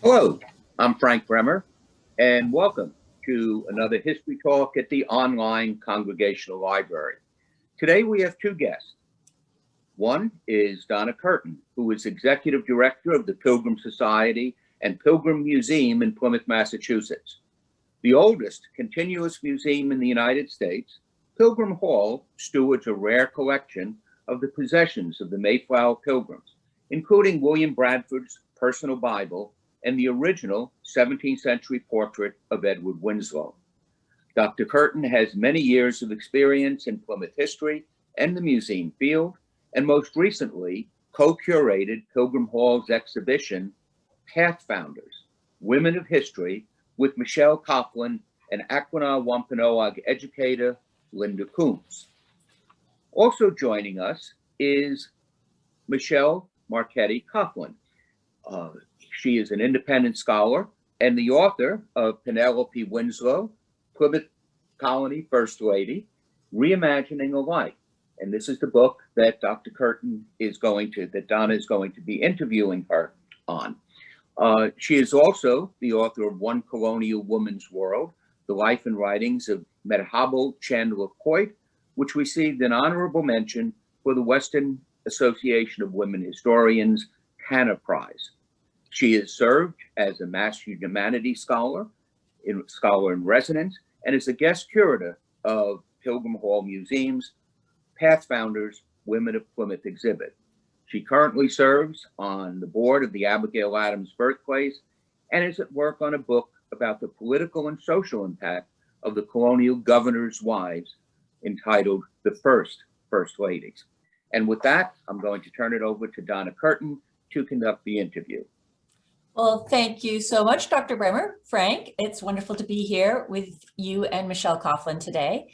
Hello, I'm Frank Bremer, and welcome to another History Talk at the online Congregational Library. Today we have two guests. One is Donna Curtin, who is Executive Director of the Pilgrim Society and Pilgrim Museum in Plymouth, Massachusetts. The oldest continuous museum in the United States, Pilgrim Hall stewards a rare collection of the possessions of the Mayflower Pilgrims, including William Bradford's personal Bible and the original 17th century portrait of Edward Winslow. Dr. Curtin has many years of experience in Plymouth history and the museum field, and most recently co-curated Pilgrim Hall's exhibition, Pathfounders, Women of History, with Michelle Coughlin and Aquinnah Wampanoag educator, Linda Coombs. Also joining us is Michelle Marchetti Coughlin. She is an independent scholar and the author of Penelope Winslow, Plymouth Colony First Lady, Reimagining a Life. And this is the book that Dr. Curtin that Donna is going to be interviewing her on. She is also the author of One Colonial Woman's World, The Life and Writings of Mehetabel Chandler Coit, which received an honorable mention for the Western Association of Women Historians Hannah Prize. She has served as a Master Humanities Scholar in Residence and is a guest curator of Pilgrim Hall Museum's Pathfounders Women of Plymouth exhibit. She currently serves on the board of the Abigail Adams Birthplace and is at work on a book about the political and social impact of the colonial governors' wives entitled The First Ladies. And with that, I'm going to turn it over to Donna Curtin to conduct the interview. Well, thank you so much, Dr. Bremer. Frank, it's wonderful to be here with you and Michelle Coughlin today.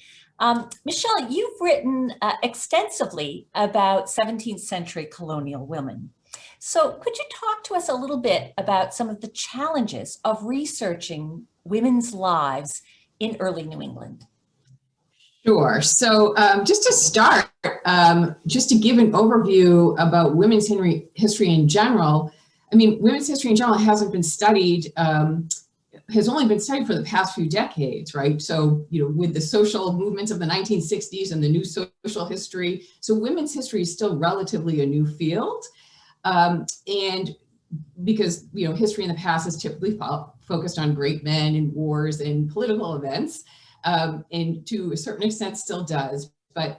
Michelle, you've written extensively about 17th century colonial women. So could you talk to us a little bit about some of the challenges of researching women's lives in early New England? Sure. So just to start, just to give an overview about women's history in general, I mean, women's history in general hasn't been studied, has only been studied for the past few decades, right? So, with the social movements of the 1960s and the new social history, so women's history is still relatively a new field. And because, history in the past is typically focused on great men and wars and political events, and to a certain extent still does. But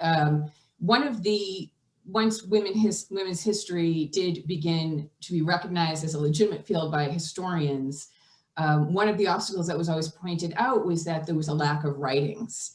once women's history did begin to be recognized as a legitimate field by historians, one of the obstacles that was always pointed out was that there was a lack of writings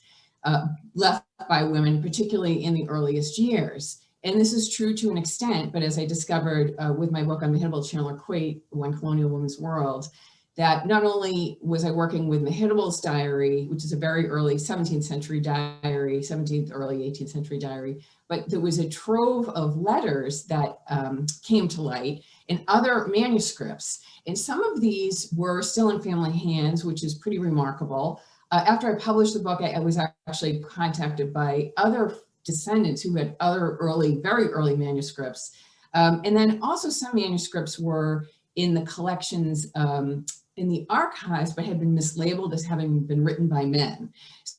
left by women, particularly in the earliest years. And this is true to an extent, but as I discovered with my book on Mehetabel Chandler Coit, One Colonial Woman's World, that not only was I working with Mehetabel's diary, which is a very early 17th century diary, 17th, early 18th century diary, but there was a trove of letters that came to light in other manuscripts. And some of these were still in family hands, which is pretty remarkable. After I published the book, I was actually contacted by other descendants who had other very early manuscripts. And then also some manuscripts were in the collections in the archives, but had been mislabeled as having been written by men.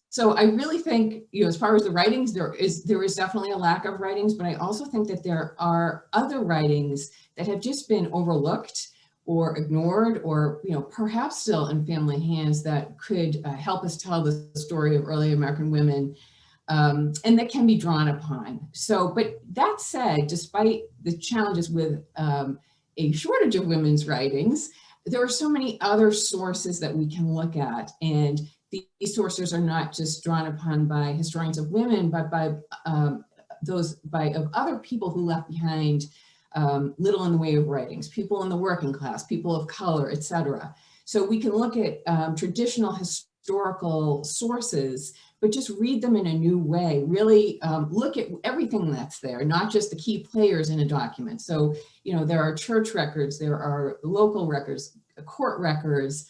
So I really think, as far as the writings, there is definitely a lack of writings, but I also think that there are other writings that have just been overlooked or ignored, or perhaps still in family hands that could help us tell the story of early American women, and that can be drawn upon. So, but that said, despite the challenges with a shortage of women's writings, there are so many other sources that we can look at, and these sources are not just drawn upon by historians of women, but by other people who left behind little in the way of writings, people in the working class, people of color, etc. So we can look at traditional historical sources, but just read them in a new way, really look at everything that's there, not just the key players in a document. So, there are church records, there are local records, court records,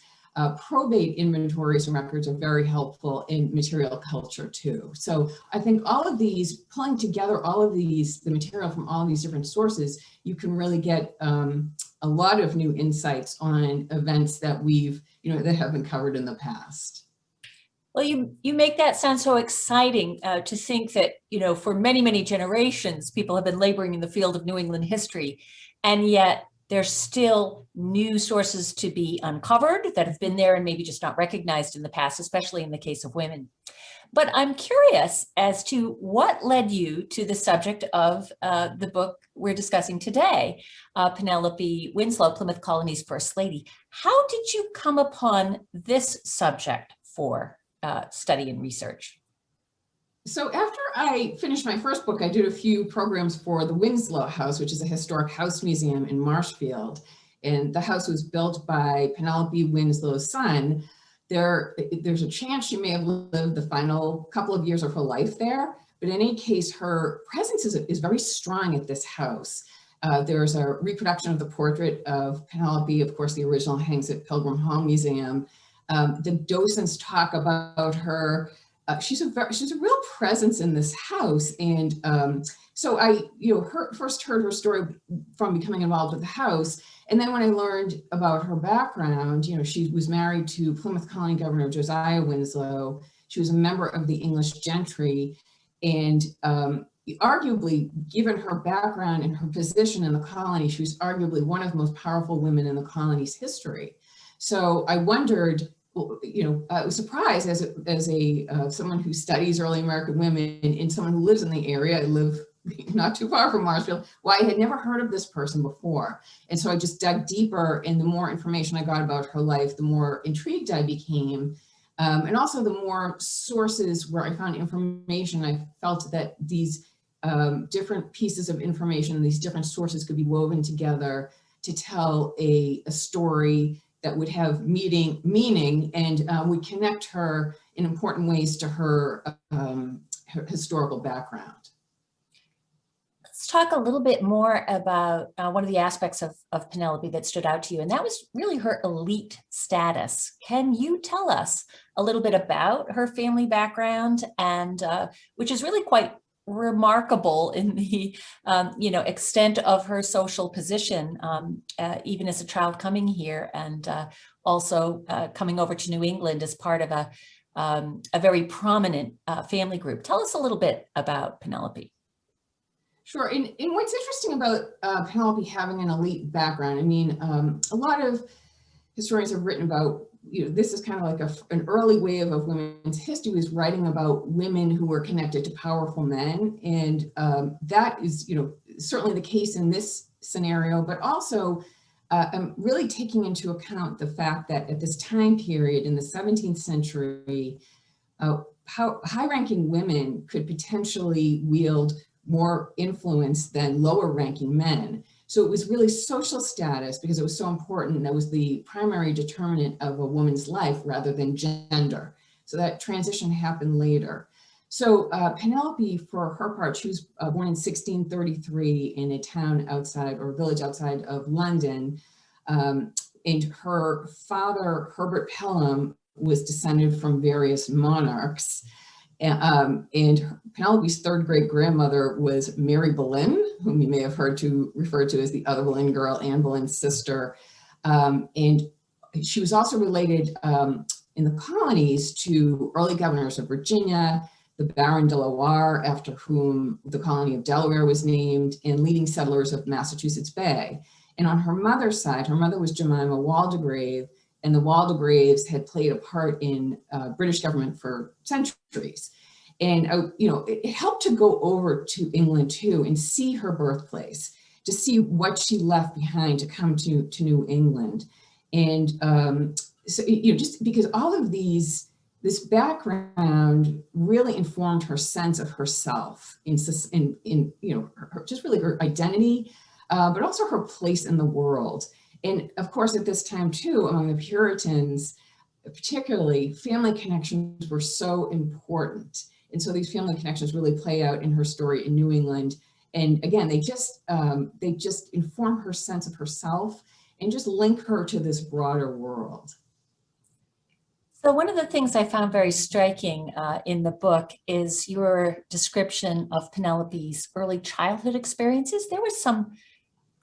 probate inventories and records are very helpful in material culture too. So I think all of these, pulling together all of these, the material from all of these different sources, you can really get a lot of new insights on events that we've, that have been covered in the past. Well, you make that sound so exciting to think that, for many, many generations, people have been laboring in the field of New England history, and yet there's still new sources to be uncovered that have been there and maybe just not recognized in the past, especially in the case of women. But I'm curious as to what led you to the subject of the book we're discussing today, Penelope Winslow, Plymouth Colony's First Lady. How did you come upon this subject for study and research? So after I finished my first book, I did a few programs for the Winslow House, which is a historic house museum in Marshfield. And the house was built by Penelope Winslow's son. There's a chance she may have lived the final couple of years of her life there. But in any case, her presence is very strong at this house. There's a reproduction of the portrait of Penelope. Of course, the original hangs at Pilgrim Hall Museum. The docents talk about her. She's a real presence in this house, and so I first heard her story from becoming involved with the house, and then when I learned about her background, she was married to Plymouth Colony Governor Josiah Winslow. She was a member of the English gentry, and arguably, given her background and her position in the colony, she was arguably one of the most powerful women in the colony's history. So I wondered. I was surprised as someone who studies early American women and someone who lives in the area. I live not too far from Marshfield. Why I had never heard of this person before. And so I just dug deeper, and the more information I got about her life, the more intrigued I became. And also the more sources where I found information, I felt that these different pieces of information, these different sources could be woven together to tell a story that would have meaning and would connect her in important ways to her historical background. Let's talk a little bit more about one of the aspects of Penelope that stood out to you, and that was really her elite status. Can you tell us a little bit about her family background, and which is really quite remarkable in the extent of her social position, even as a child coming here, and also coming over to New England as part of a very prominent family group. Tell us a little bit about Penelope. Sure. And what's interesting about Penelope having an elite background, I mean, a lot of historians have written about, this is kind of like an early wave of women's history, is writing about women who were connected to powerful men. And that is, certainly the case in this scenario, but also I'm really taking into account the fact that at this time period in the 17th century, how high-ranking women could potentially wield more influence than lower-ranking men. So it was really social status, because it was so important. That was the primary determinant of a woman's life rather than gender. So that transition happened later. So Penelope, for her part, she was born in 1633 in a town outside, or a village outside of London. And her father, Herbert Pelham, was descended from various monarchs. And Penelope's third great grandmother was Mary Boleyn, whom you may have heard referred to as the other Boleyn girl, Anne Boleyn's sister. And she was also related in the colonies to early governors of Virginia, the Baron de la Warr, after whom the colony of Delaware was named, and leading settlers of Massachusetts Bay. And on her mother's side, her mother was Jemima Waldegrave, and the Waldegraves had played a part in British government for centuries. And, it helped to go over to England too and see her birthplace, to see what she left behind to come to New England. And so, just because all of this background really informed her sense of herself in just really her identity, but also her place in the world. And of course, at this time too, among the Puritans, particularly, family connections were so important. And so these family connections really play out in her story in New England. And again, they just inform her sense of herself and just link her to this broader world. So one of the things I found very striking in the book is your description of Penelope's early childhood experiences. There was some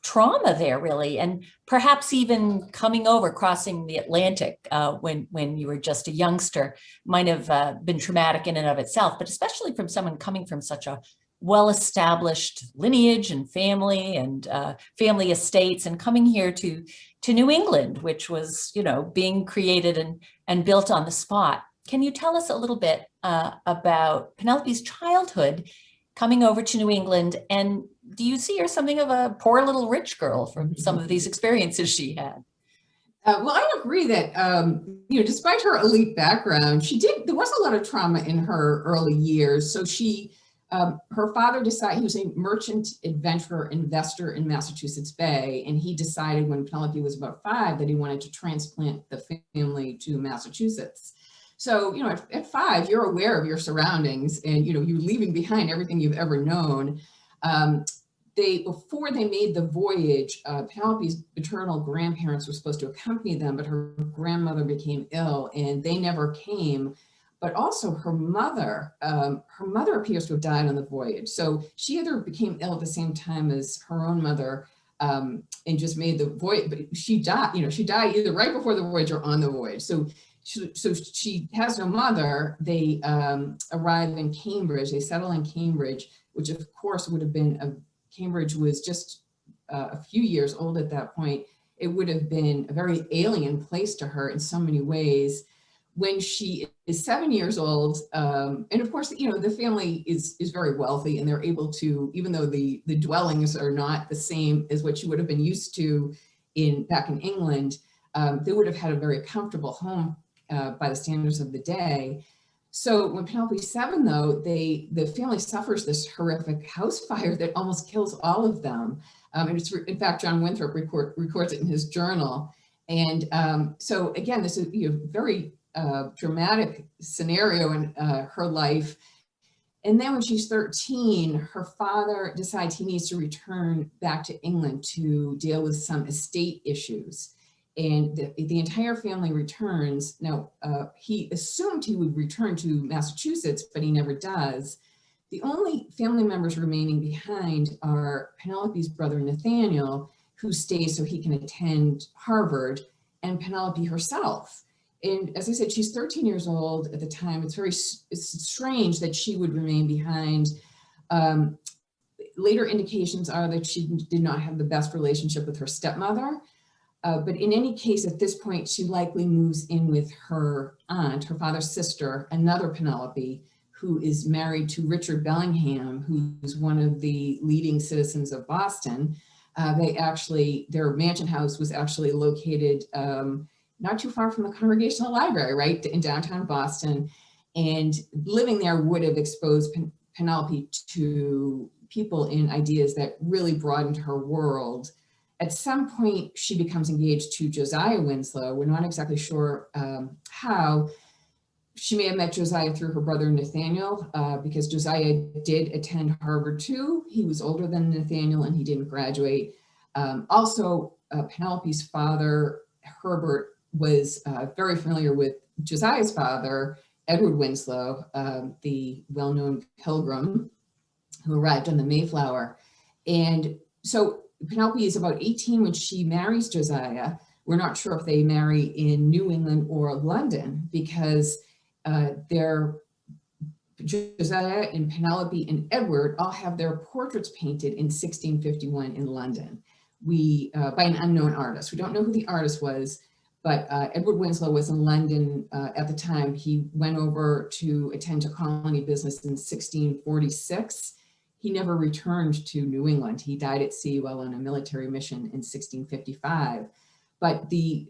trauma there, really, and perhaps even coming over, crossing the Atlantic when you were just a youngster might have been traumatic in and of itself, but especially from someone coming from such a well-established lineage and family estates, and coming here to New England, which was, being created and built on the spot. Can you tell us a little bit about Penelope's childhood coming over to New England, and do you see her something of a poor little rich girl from some of these experiences she had? Well, I agree that, despite her elite background, there was a lot of trauma in her early years. So her father decided, he was a merchant adventurer investor in Massachusetts Bay, and he decided when Penelope was about 5 that he wanted to transplant the family to Massachusetts. So, at 5, you're aware of your surroundings, and, you're leaving behind everything you've ever known. Before they made the voyage, Penelope's maternal grandparents were supposed to accompany them, but her grandmother became ill and they never came. But also her mother appears to have died on the voyage. So she either became ill at the same time as her own mother and just made the voyage, but she died, she died either right before the voyage or on the voyage. So she has no mother. They arrive in Cambridge, they settle in Cambridge, which of course would have been, Cambridge was just a few years old at that point. It would have been a very alien place to her in so many ways. When she is 7 years old, and of course, the family is very wealthy, and they're able to, even though the dwellings are not the same as what she would have been used to back in England, they would have had a very comfortable home by the standards of the day. So when Penelope's 7, though, the family suffers this horrific house fire that almost kills all of them. And in fact, John Winthrop records it in his journal. And so again, this is very dramatic scenario in her life. And then when she's 13, her father decides he needs to return back to England to deal with some estate issues. And the entire family returns. Now, he assumed he would return to Massachusetts, but he never does. The only family members remaining behind are Penelope's brother, Nathaniel, who stays so he can attend Harvard, and Penelope herself. And as I said, she's 13 years old at the time. It's strange that she would remain behind. Later indications are that she did not have the best relationship with her stepmother. But in any case, at this point, she likely moves in with her aunt, her father's sister, another Penelope, who is married to Richard Bellingham, who's one of the leading citizens of Boston. Their mansion house was actually located not too far from the Congregational Library, right, in downtown Boston. And living there would have exposed Penelope to people in ideas that really broadened her world. At some point, she becomes engaged to Josiah Winslow. We're not exactly sure how. She may have met Josiah through her brother Nathaniel, because Josiah did attend Harvard too. He was older than Nathaniel and he didn't graduate. Also, Penelope's father, Herbert, was very familiar with Josiah's father, Edward Winslow, the well-known Pilgrim who arrived on the Mayflower. And so Penelope is about 18 when she marries Josiah. We're not sure if they marry in New England or London, because Josiah and Penelope and Edward all have their portraits painted in 1651 in London, by an unknown artist. We don't know who the artist was, but Edward Winslow was in London at the time. He went over to attend to colony business in 1646. He never returned to New England. He died at sea while on a military mission in 1655. But the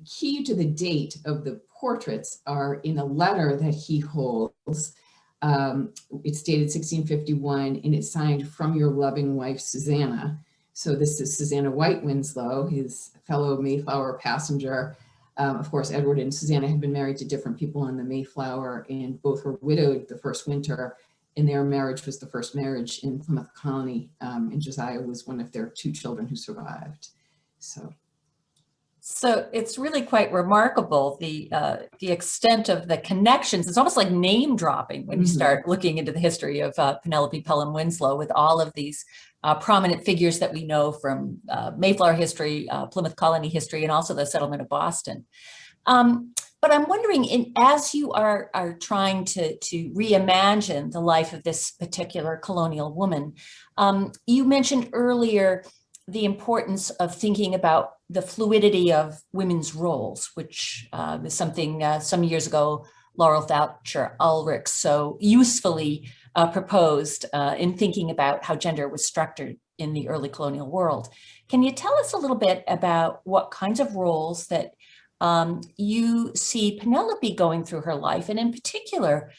key to the date of the portraits are in a letter that he holds. It's dated 1651 and it's signed "From your loving wife, Susanna." So this is Susanna White Winslow, his fellow Mayflower passenger. Of course, Edward and Susanna had been married to different people on the Mayflower, and both were widowed the first winter, and their marriage was the first marriage in Plymouth Colony, and Josiah was one of their 2 children who survived. So So it's really quite remarkable, the extent of the connections. It's almost like name dropping when you start looking into the history of Penelope Winslow, with all of these prominent figures that we know from Mayflower history, Plymouth colony history, and also the settlement of Boston. But I'm wondering, as you are trying to reimagine the life of this particular colonial woman, you mentioned earlier the importance of thinking about the fluidity of women's roles, which is something some years ago Laurel Thatcher Ulrich so usefully proposed in thinking about how gender was structured in the early colonial world. Can you tell us a little bit about what kinds of roles that you see Penelope going through her life, and in particular,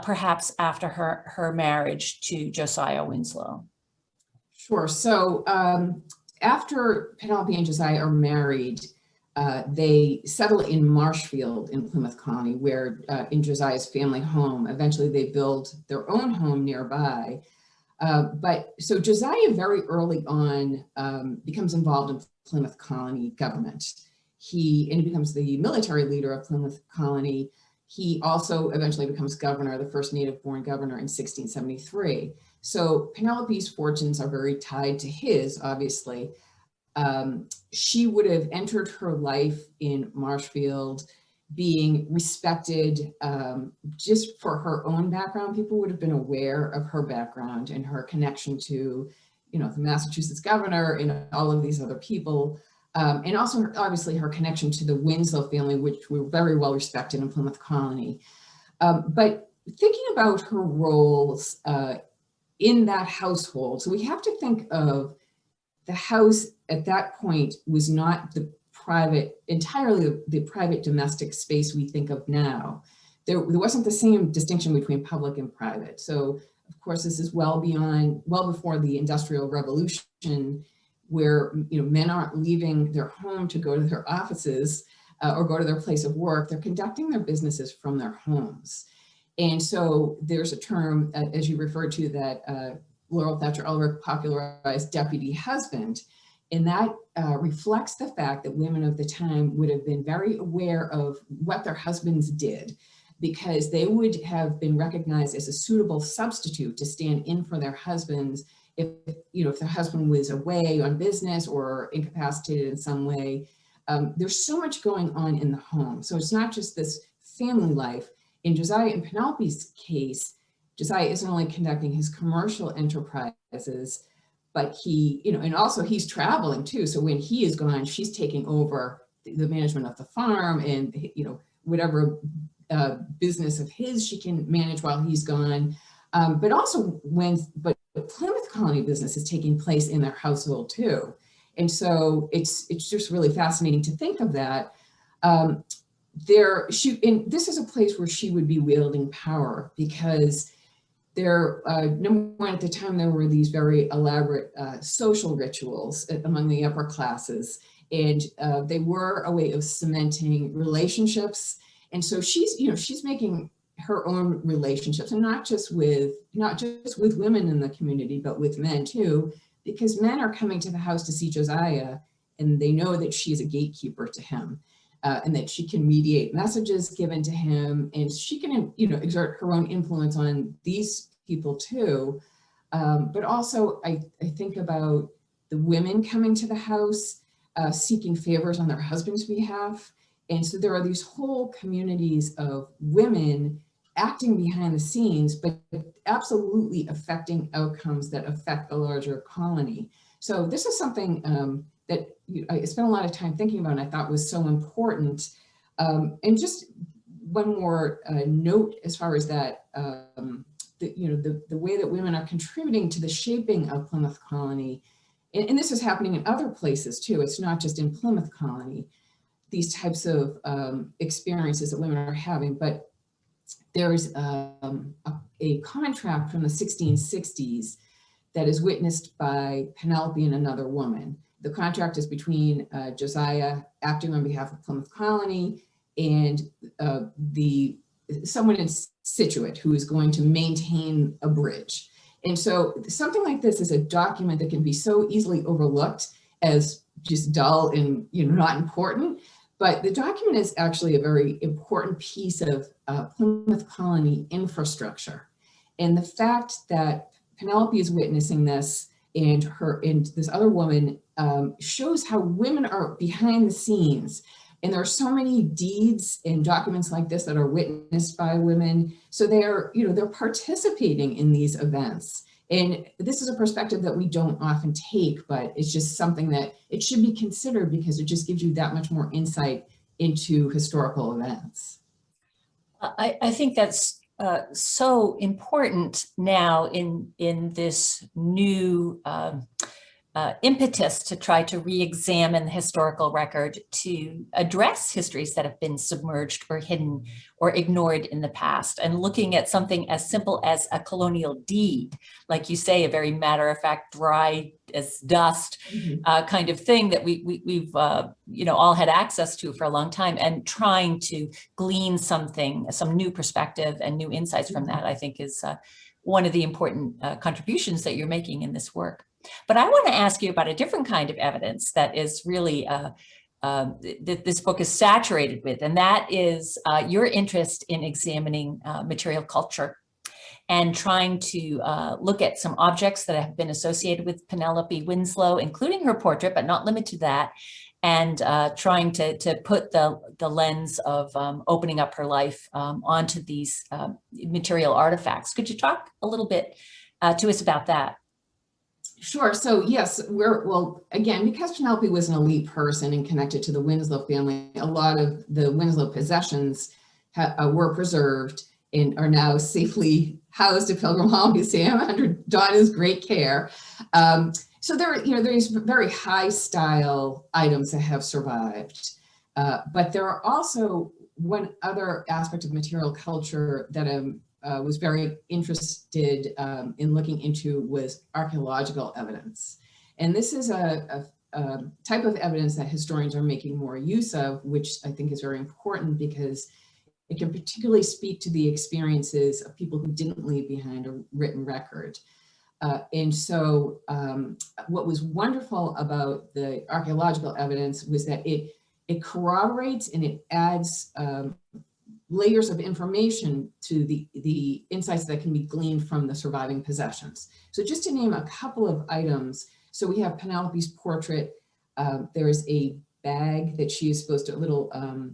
perhaps after her marriage to Josiah Winslow? Sure. So after Penelope and Josiah are married, they settle in Marshfield in Plymouth Colony, where in Josiah's family home. Eventually they build their own home nearby. So Josiah very early on becomes involved in Plymouth Colony government. He becomes the military leader of Plymouth Colony. He also eventually becomes governor, the first native-born governor in 1673. So Penelope's fortunes are very tied to his, obviously. She would have entered her life in Marshfield being respected just for her own background. People would have been aware of her background and her connection to, the Massachusetts governor and all of these other people. And also, obviously, her connection to the Winslow family, which were very well respected in Plymouth Colony. But thinking about her roles in that household, so we have to think of the house at that point was not entirely the private domestic space we think of now. There wasn't the same distinction between public and private. So, of course, this is well before the Industrial Revolution, where men aren't leaving their home to go to their offices or go to their place of work. They're conducting their businesses from their homes. And so there's a term, as you referred to, that Laurel Thatcher Ulrich popularized, deputy husband, and that reflects the fact that women of the time would have been very aware of what their husbands did, because they would have been recognized as a suitable substitute to stand in for their husbands if their husband was away on business or incapacitated in some way. There's so much going on in the home. So it's not just this family life. In Josiah and Penelope's case, Josiah isn't only conducting his commercial enterprises, but and also he's traveling too. So when he is gone, she's taking over the management of the farm and, whatever business of his she can manage while he's gone. But also but Plymouth Colony business is taking place in their household too. And so it's just really fascinating to think of that. And this is a place where she would be wielding power, because number one, at the time, there were these very elaborate social rituals among the upper classes, and they were a way of cementing relationships. And so she's making her own relationships, and not just with women in the community, but with men too, because men are coming to the house to see Josiah, and they know that she's a gatekeeper to him, and that she can mediate messages given to him, and she can, exert her own influence on these people too. But also, I think about the women coming to the house, seeking favors on their husband's behalf. And so there are these whole communities of women acting behind the scenes, but absolutely affecting outcomes that affect the larger colony. So this is something that I spent a lot of time thinking about, and I thought was so important. And just one more note as far as that, the way that women are contributing to the shaping of Plymouth Colony, and this is happening in other places too. It's not just in Plymouth Colony, these types of experiences that women are having, but there's a contract from the 1660s that is witnessed by Penelope and another woman. The contract is between Josiah, acting on behalf of Plymouth Colony, and someone in Situate who is going to maintain a bridge. And so something like this is a document that can be so easily overlooked as just dull and, you know, not important. But the document is actually a very important piece of Plymouth colony infrastructure. And the fact that Penelope is witnessing this and this other woman shows how women are behind the scenes. And there are so many deeds and documents like this that are witnessed by women. So they're, you know, they're participating in these events. And this is a perspective that we don't often take, but it's just something that it should be considered because it just gives you that much more insight into historical events. I think that's so important now in this new impetus to try to re-examine the historical record to address histories that have been submerged or hidden or ignored in the past, and looking at something as simple as a colonial deed, like you say, a very matter-of-fact, dry as dust kind of thing that we've you know, all had access to for a long time, and trying to glean some new perspective and new insights from that, I think is one of the important contributions that you're making in this work. But I want to ask you about a different kind of evidence that is really that this book is saturated with, and that is your interest in examining material culture and trying to look at some objects that have been associated with Penelope Winslow, including her portrait, but not limited to that, and trying to put the lens of opening up her life onto these material artifacts. Could you talk a little bit to us about that? Sure. So yes, well, again, because Penelope was an elite person and connected to the Winslow family, a lot of the Winslow possessions were preserved and are now safely housed at Pilgrim Hall Museum under Donna's great care. So there's very high style items that have survived. But there are also one other aspect of material culture that was very interested in looking into was archaeological evidence. And this is a type of evidence that historians are making more use of, which I think is very important because it can particularly speak to the experiences of people who didn't leave behind a written record. And so what was wonderful about the archaeological evidence was that it corroborates and it adds layers of information to the insights that can be gleaned from the surviving possessions. So just to name a couple of items, so we have Penelope's portrait. There is a bag that she is supposed to, a little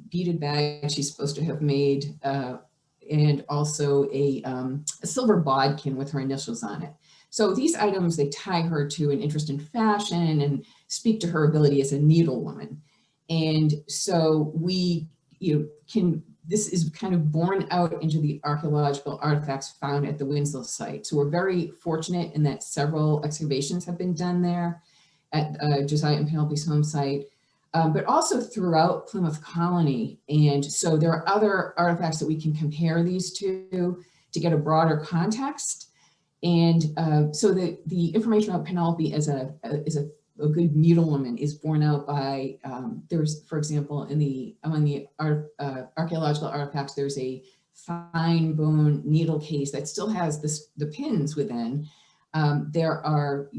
beaded bag she's supposed to have made, and also a silver bodkin with her initials on it. So these items, they tie her to an interest in fashion and speak to her ability as a needlewoman. And so we, this is kind of borne out into the archaeological artifacts found at the Winslow site. So we're very fortunate in that several excavations have been done there at Josiah and Penelope's home site, but also throughout Plymouth colony. And so there are other artifacts that we can compare these to get a broader context. And so the information about Penelope as a good needlewoman is borne out by, there's, for example, among the archaeological artifacts, there's a fine bone needle case that still has the pins within. There are,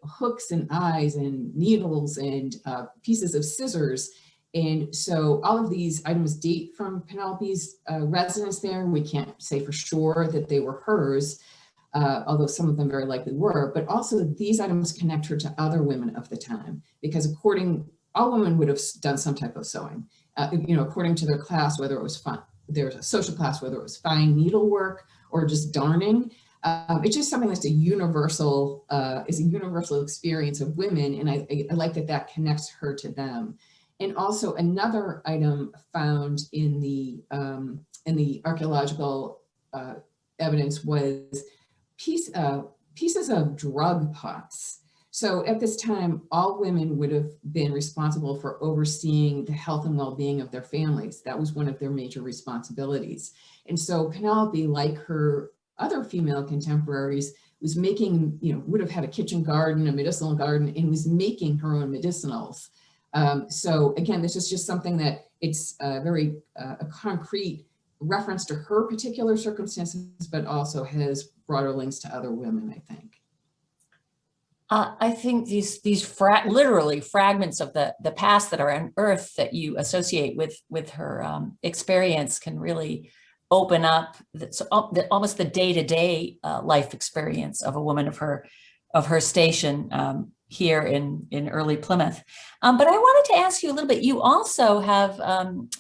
hooks and eyes and needles and pieces of scissors. And so all of these items date from Penelope's residence there. We can't say for sure that they were hers, although some of them very likely were, but also these items connect her to other women of the time, because all women would have done some type of sewing, according to their class, whether it was there's a social class, whether it was fine needlework or just darning. It's just something that's a universal experience of women. And I like that connects her to them. And also another item found in the archaeological evidence was pieces of drug pots. So at this time, all women would have been responsible for overseeing the health and well-being of their families. That was one of their major responsibilities. And so Penelope, like her other female contemporaries, was making, would have had a kitchen garden, a medicinal garden, and was making her own medicinals. So again, this is just something that it's very a concrete reference to her particular circumstances, but also has broader links to other women, I think. I think these literally fragments of the past that are unearthed that you associate with her experience can really open up almost the day-to-day life experience of a woman of her station here in early Plymouth. But I wanted to ask you a little bit. You also have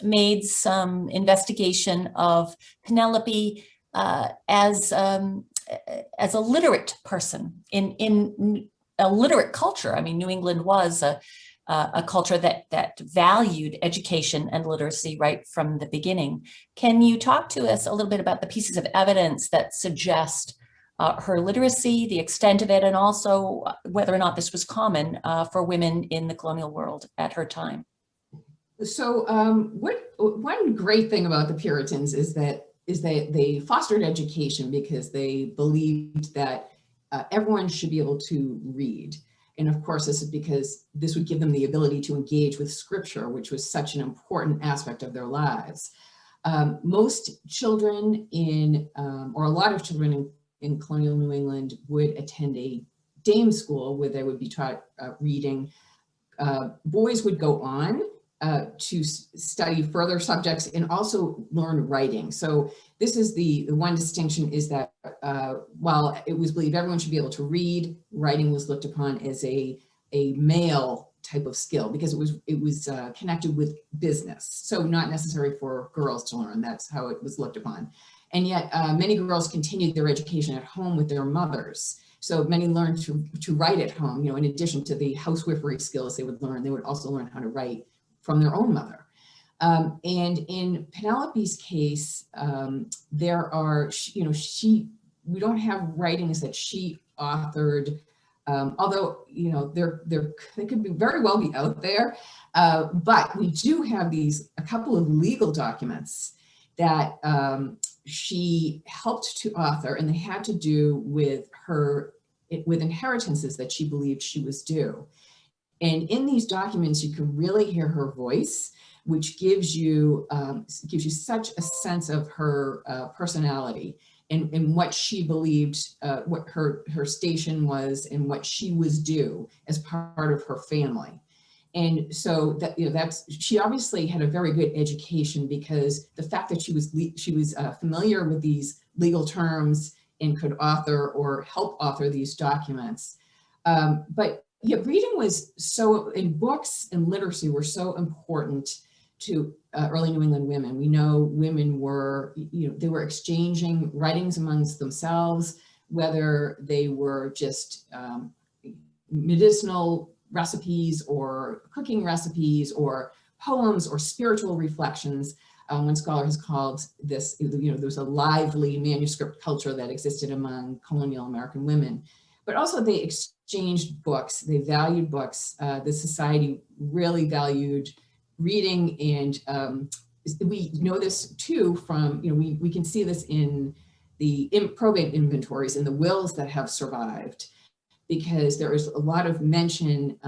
made some investigation of Penelope as a literate person in a literate culture. I mean, New England was a culture that valued education and literacy right from the beginning. Can you talk to us a little bit about the pieces of evidence that suggest her literacy, the extent of it, and also whether or not this was common for women in the colonial world at her time? So one great thing about the Puritans is that they fostered education because they believed that everyone should be able to read. And of course, this is because this would give them the ability to engage with scripture, which was such an important aspect of their lives. Most children or a lot of children in colonial New England would attend a dame school where they would be taught reading. Boys would go on to study further subjects and also learn writing. So this is the one distinction, is that while it was believed everyone should be able to read, writing was looked upon as a male type of skill because it was connected with business. So not necessary for girls to learn. That's how it was looked upon. And yet many girls continued their education at home with their mothers. So many learned to write at home. In addition to the housewifery skills they would learn, they would also learn how to write from their own mother. And in Penelope's case, there are, we don't have writings that she authored, although, they could very well be out there. But we do have a couple of legal documents that she helped to author, and they had to do with with inheritances that she believed she was due. And in these documents, you can really hear her voice, which gives you such a sense of her personality and what she believed, what her station was, and what she was due as part of her family. And so she obviously had a very good education, because the fact that she was familiar with these legal terms and could author or help author these documents. But yeah, reading was in books and literacy were so important to early New England women. We know women were, they were exchanging writings amongst themselves, whether they were just medicinal recipes or cooking recipes or poems or spiritual reflections. One scholar has called this, there was a lively manuscript culture that existed among colonial American women. But also they exchanged books, they valued books. The society really valued reading, and we know this too from, we can see this in the probate inventories and the wills that have survived, because there is a lot of mention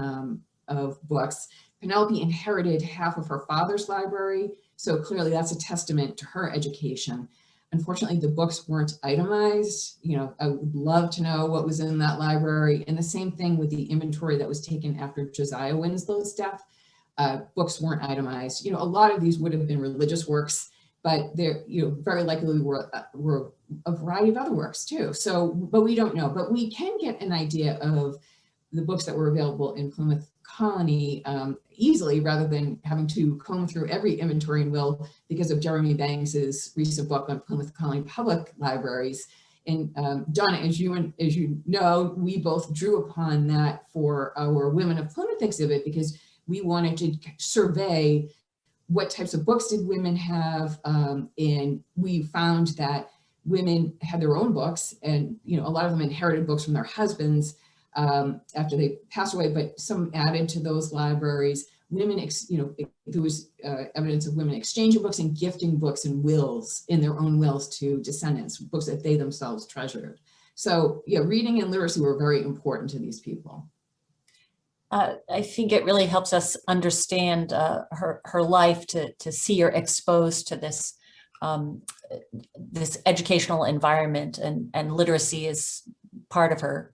of books. Penelope inherited half of her father's library, so clearly that's a testament to her education. Unfortunately, the books weren't itemized. I would love to know what was in that library. And the same thing with the inventory that was taken after Josiah Winslow's death. Books weren't itemized. A lot of these would have been religious works, but there, very likely were a variety of other works too. So, but we don't know. But we can get an idea of the books that were available in Plymouth Colony easily, rather than having to comb through every inventory and will, because of Jeremy Banks's recent book on Plymouth Colony public libraries. And Donna, as you know, we both drew upon that for our Women of Plymouth exhibit, because we wanted to survey what types of books did women have, and we found that women had their own books, and a lot of them inherited books from their husbands after they passed away, but some added to those libraries. Women, there was evidence of women exchanging books and gifting books and wills, in their own wills, to descendants, books that they themselves treasured. So yeah, reading and literacy were very important to these people. I think it really helps us understand her life, to see her exposed to this this educational environment, and literacy is part of her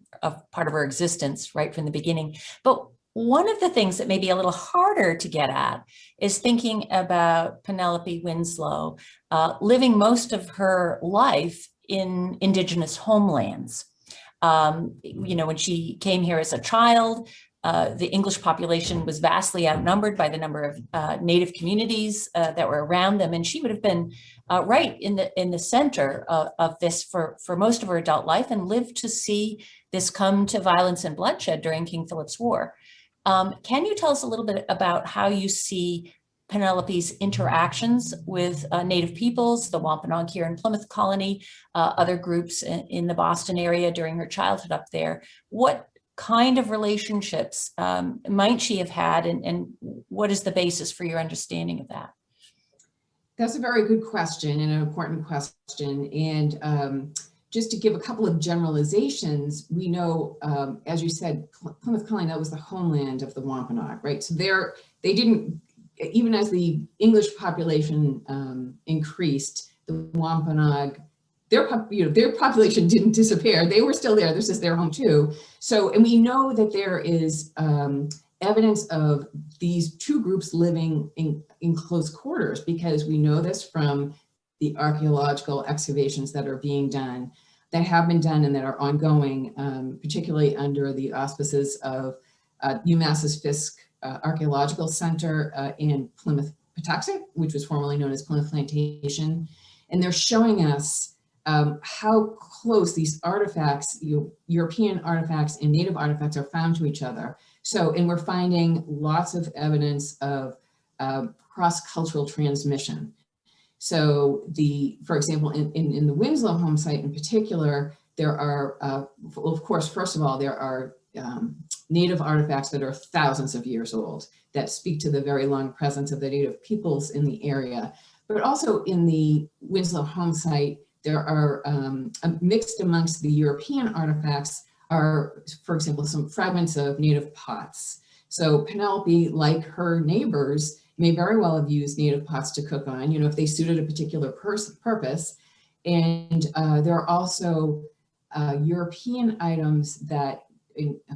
part of her existence right from the beginning. But one of the things that may be a little harder to get at is thinking about Penelope Winslow living most of her life in Indigenous homelands. When she came here as a child, the English population was vastly outnumbered by the number of Native communities that were around them, and she would have been right in the center of this for most of her adult life, and lived to see this come to violence and bloodshed during King Philip's War. Can you tell us a little bit about how you see Penelope's interactions with Native peoples, the Wampanoag here in Plymouth Colony, other groups in the Boston area during her childhood up there? What kind of relationships might she have had, and what is the basis for your understanding of that? That's a very good question and an important question. And just to give a couple of generalizations, we know, as you said, Plymouth Colony, that was the homeland of the Wampanoag, right? So they didn't, even as the English population increased, the Wampanoag, their population didn't disappear. They were still there. This is their home too. So, and we know that there is evidence of these two groups living in close quarters, because we know this from the archaeological excavations that are being done, that have been done and that are ongoing, particularly under the auspices of UMass's Fisk Archaeological Center in Plymouth, Patuxent, which was formerly known as Plymouth Plantation. And they're showing us how close these artifacts, European artifacts and Native artifacts, are found to each other. So, and we're finding lots of evidence of cross-cultural transmission. So for example, in the Winslow home site in particular, there are, well, of course, first of all, there are Native artifacts that are thousands of years old that speak to the very long presence of the Native peoples in the area. But also in the Winslow home site, there are mixed amongst the European artifacts are, for example, some fragments of Native pots. So Penelope, like her neighbors, may very well have used Native pots to cook on, if they suited a particular purpose. And there are also European items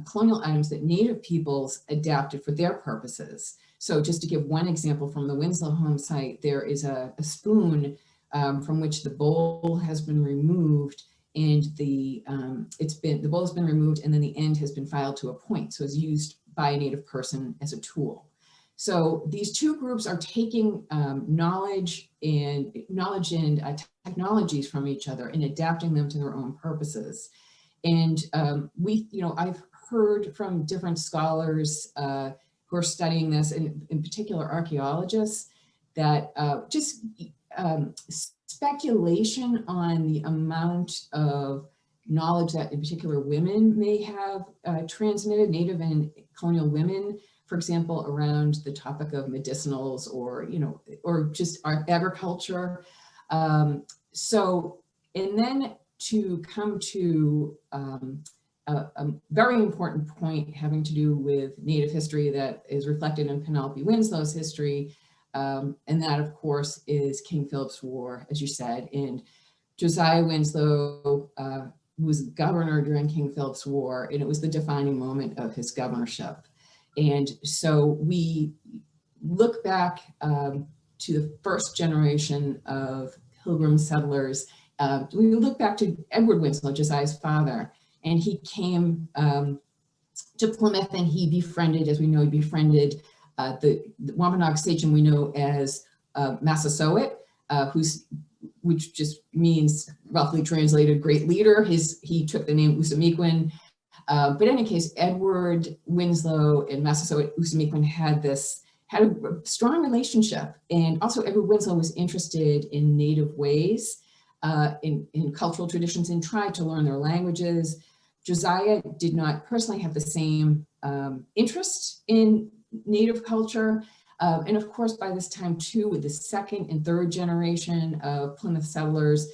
colonial items that Native peoples adapted for their purposes. So just to give one example from the Winslow home site, there is a spoon from which the bowl has been removed, and the bowl has been removed, and then the end has been filed to a point. So it's used by a Native person as a tool. So these two groups are taking knowledge and technologies from each other and adapting them to their own purposes. And I've heard from different scholars who are studying this, and in particular archaeologists, that speculation on the amount of knowledge that in particular women may have transmitted, Native and colonial women, for example, around the topic of medicinals or just agriculture. And then to come to a very important point having to do with Native history that is reflected in Penelope Winslow's history. And that, of course, is King Philip's War, as you said. And Josiah Winslow was governor during King Philip's War, and it was the defining moment of his governorship. And so we look back to the first generation of Pilgrim settlers. We look back to Edward Winslow, Josiah's father, and he came to Plymouth, and he befriended, as we know, the Wampanoag sachem we know as Massasoit, which just means, roughly translated, great leader. He took the name Usamequin. But in any case, Edward Winslow and Massasoit Usamequin had a strong relationship. And also Edward Winslow was interested in Native ways, in cultural traditions, and tried to learn their languages. Josiah did not personally have the same interest in Native culture. And of course, by this time too, with the second and third generation of Plymouth settlers,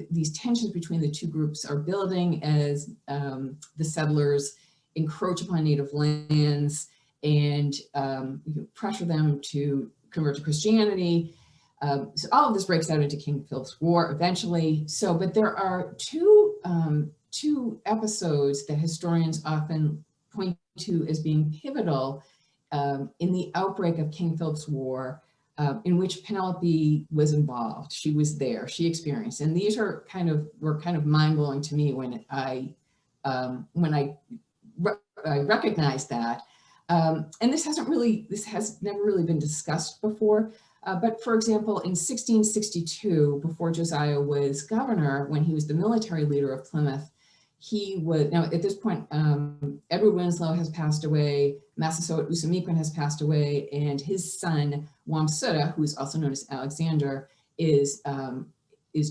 these tensions between the two groups are building as the settlers encroach upon Native lands and pressure them to convert to Christianity. So all of this breaks out into King Philip's War eventually. But there are two two episodes that historians often point to as being pivotal in the outbreak of King Philip's War, in which Penelope was involved. She was there, she experienced, and these are were kind of mind-blowing to me when I recognized that. And this has never really been discussed before. But for example, in 1662, before Josiah was governor, when he was the military leader of Plymouth, now at this point, Edward Winslow has passed away, Massasoit Usamequin has passed away, and his son, Wamsutta, who is also known as Alexander, is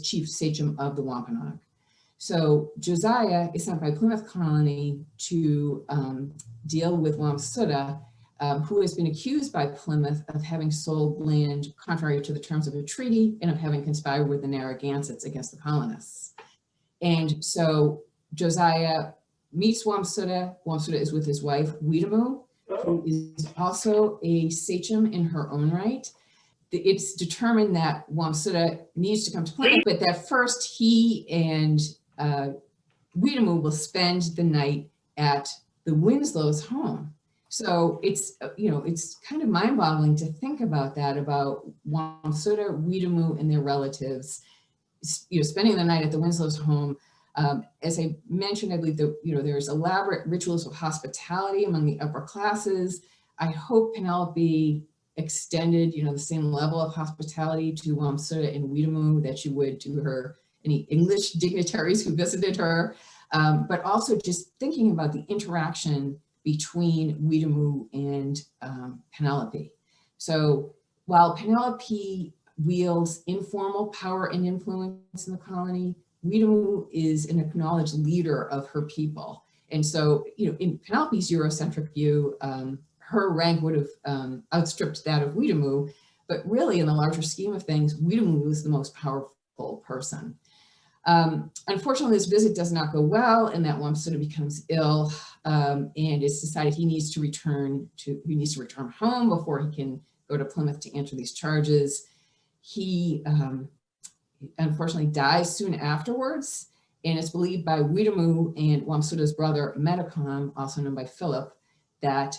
chief sachem of the Wampanoag. So Josiah is sent by Plymouth Colony to deal with Wamsutta, who has been accused by Plymouth of having sold land contrary to the terms of a treaty and of having conspired with the Narragansetts against the colonists. And so Josiah meets Wamsutta. Wamsutta is with his wife, Weetamoo, who is also a sachem in her own right. It's determined that Wamsutta needs to come to Plymouth, but that first he and Weetamoo will spend the night at the Winslows' home. So it's, it's kind of mind-boggling to think about that, about Wamsutta, Weetamoo, and their relatives, spending the night at the Winslows' home. As I mentioned, I believe that, there's elaborate rituals of hospitality among the upper classes. I hope Penelope extended, the same level of hospitality to Wamsutta and Weetamoo that she would to any English dignitaries who visited her, but also just thinking about the interaction between Weetamoo and Penelope. So while Penelope wields informal power and influence in the colony, Weetamoo is an acknowledged leader of her people. And so, in Penelope's Eurocentric view, her rank would have outstripped that of Weetamoo, but really in the larger scheme of things, Weetamoo was the most powerful person. Unfortunately, this visit does not go well, and that Wamsutta becomes ill, and it's decided he needs to return home before he can go to Plymouth to answer these charges. He unfortunately dies soon afterwards, and it's believed by Weetamoo and Wamsutta's brother Mehetabel, also known by Philip, that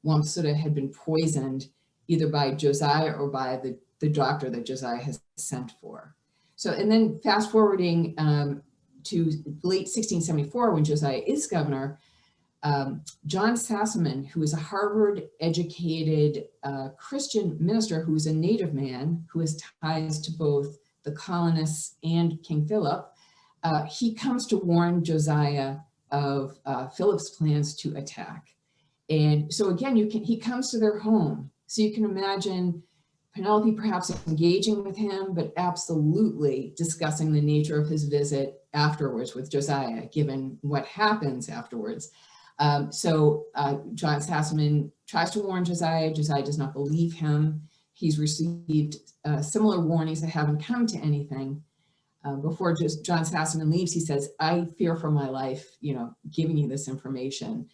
Wamsutta had been poisoned either by Josiah or by the doctor that Josiah has sent for. So, and then fast forwarding to late 1674, when Josiah is governor, John Sassaman, who is a Harvard-educated Christian minister who is a native man, who has ties to both the colonists and King Philip, he comes to warn Josiah of Philip's plans to attack. And so again, he comes to their home. So you can imagine Penelope perhaps engaging with him, but absolutely discussing the nature of his visit afterwards with Josiah, given what happens afterwards. So John Sassaman tries to warn Josiah. Josiah does not believe him. He's received similar warnings that haven't come to anything. Before John Sassaman leaves, he says, "I fear for my life, giving you this information."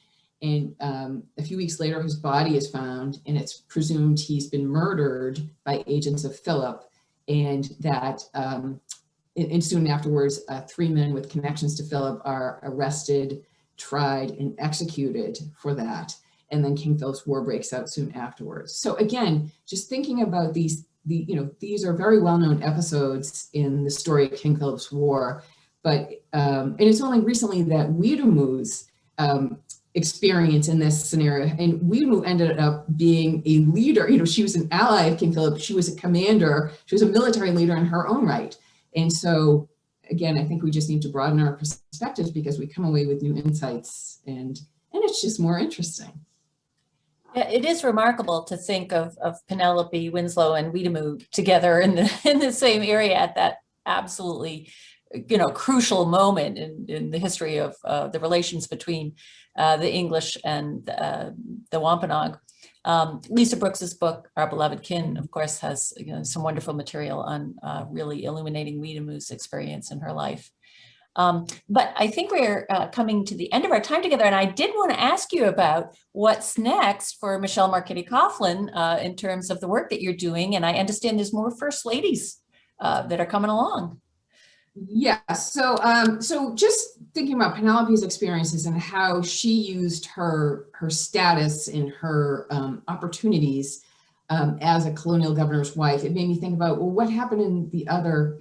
And a few weeks later, his body is found, and it's presumed he's been murdered by agents of Philip, and that, and soon afterwards, 3 men with connections to Philip are arrested, tried, and executed for that. And then King Philip's War breaks out soon afterwards. So again, just thinking about these are very well-known episodes in the story of King Philip's War, but and it's only recently that Weetamoo's experience in this scenario, and Weetamoo ended up being a leader. She was an ally of King Philip. She was a commander. She was a military leader in her own right. And so, again, I think we just need to broaden our perspectives because we come away with new insights, and it's just more interesting. Yeah, it is remarkable to think of Penelope Winslow and Weetamoo together in the same area at that absolutely, crucial moment in the history of the relations between the English and the Wampanoag. Lisa Brooks's book, Our Beloved Kin, of course, has some wonderful material on really illuminating Weetamoo's experience in her life. But I think we're coming to the end of our time together, and I did want to ask you about what's next for Michelle Marchetti Coughlin in terms of the work that you're doing, and I understand there's more First Ladies that are coming along. Yeah, so just thinking about Penelope's experiences and how she used her status and her opportunities as a colonial governor's wife, it made me think about, well, what happened in the other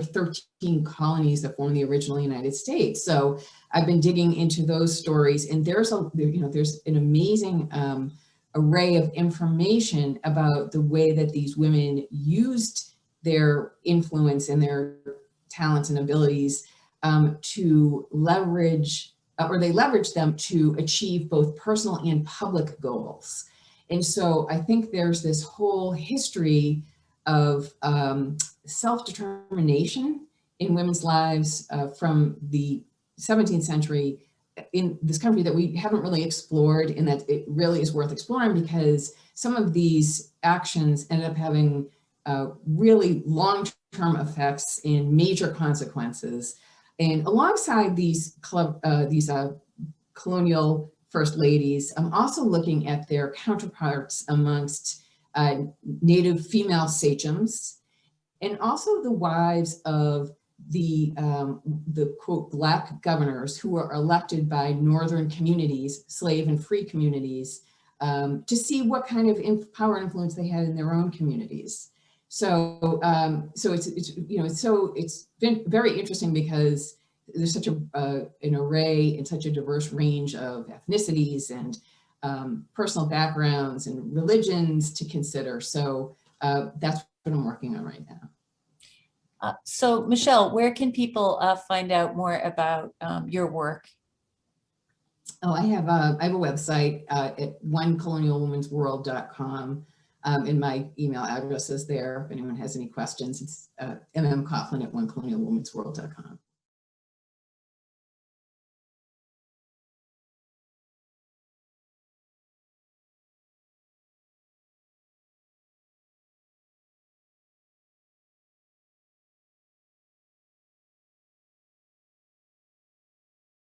13 colonies that formed the original United States. So I've been digging into those stories, and there's an amazing array of information about the way that these women used their influence and their talents and abilities to leverage, or they leverage them to achieve both personal and public goals. And so I think there's this whole history of self-determination in women's lives from the 17th century in this country that we haven't really explored, and that it really is worth exploring, because some of these actions ended up having really long-term effects and major consequences. And alongside these colonial first ladies, I'm also looking at their counterparts amongst Native female sachems, and also the wives of the quote Black governors who were elected by northern communities, slave and free communities, to see what kind of power and influence they had in their own communities. So it's been very interesting, because there's such an array and such a diverse range of ethnicities and personal backgrounds and religions to consider. So that's what I'm working on right now. So Michelle, where can people find out more about your work? Oh, I have a website at onecolonialwomansworld.com. And my email address is there if anyone has any questions. It's mmcoughlin@onecolonialwomansworld.com.